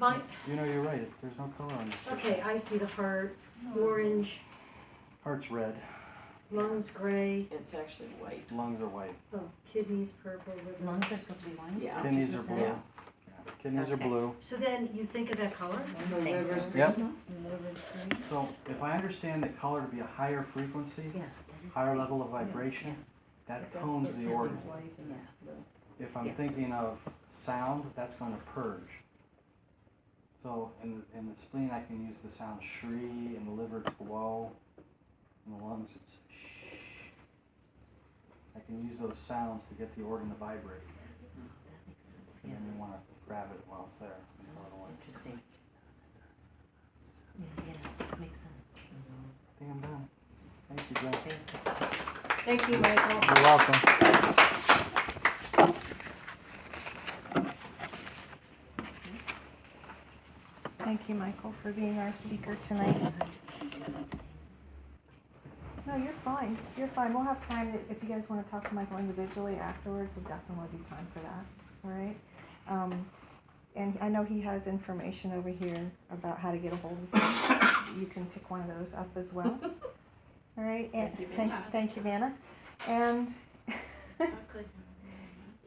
My, You know, you're right, there's no color on this. okay, I see the heart, orange, Heart's red, lungs gray, It's actually white. lungs are white, oh, kidneys purple, liver. Lungs are supposed to be white? Yeah. kidneys Is are that blue. what you said? Yeah, kidneys are Okay. blue. So then you think of that color? And the liver's green. Yep. And liver's green? So if I understand that color to be a higher frequency, Yeah. that is higher green. level of vibration, that But that's tones supposed the to be organ. white and that's blue. If I'm Yeah. thinking of sound, that's gonna purge. So in the spleen, I can use the sound shri, in the liver it's whoa, in the lungs it's shh. I can use those sounds to get the organ to vibrate, Oh, that makes sense, and yeah. then you wanna grab it while it's there. Otherwise, Interesting. Yeah, makes sense. I think I'm done. Thank you, Jen. Thanks. Thank you, Michael. You're welcome. Thank you, Michael, for being our speaker tonight. No, you're fine. You're fine. We'll have time, if you guys want to talk to Michael individually afterwards, there'll definitely be time for that, all right? And I know he has information over here about how to get a hold of him. You can pick one of those up as well. All right? And thank you, Vanna. And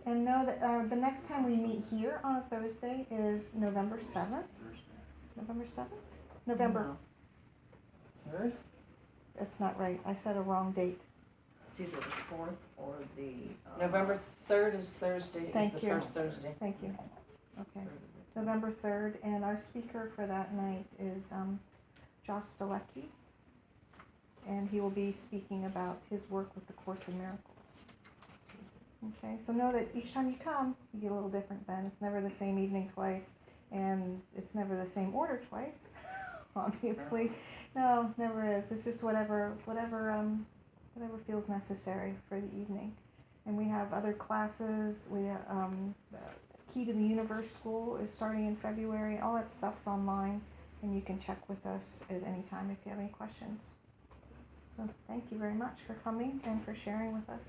and know that the next time we meet here on a Thursday is November 7th. November 7th? November. Third? That's not right. I said a wrong date. It's either the fourth or the. November 3rd is Thursday, is Thank the you. first Thursday. Thank you. Okay. November 3rd, and our speaker for that night is Josh Stalecki. And he will be speaking about his work with the Course in Miracles. Okay, so know that each time you come, you get a little different then. It's never the same evening twice, and it's never the same order twice, obviously. No, never is. It's just whatever feels necessary for the evening. And we have other classes. We Key to the Universe School is starting in February. All that stuff's online, and you can check with us at any time if you have any questions. So thank you very much for coming and for sharing with us.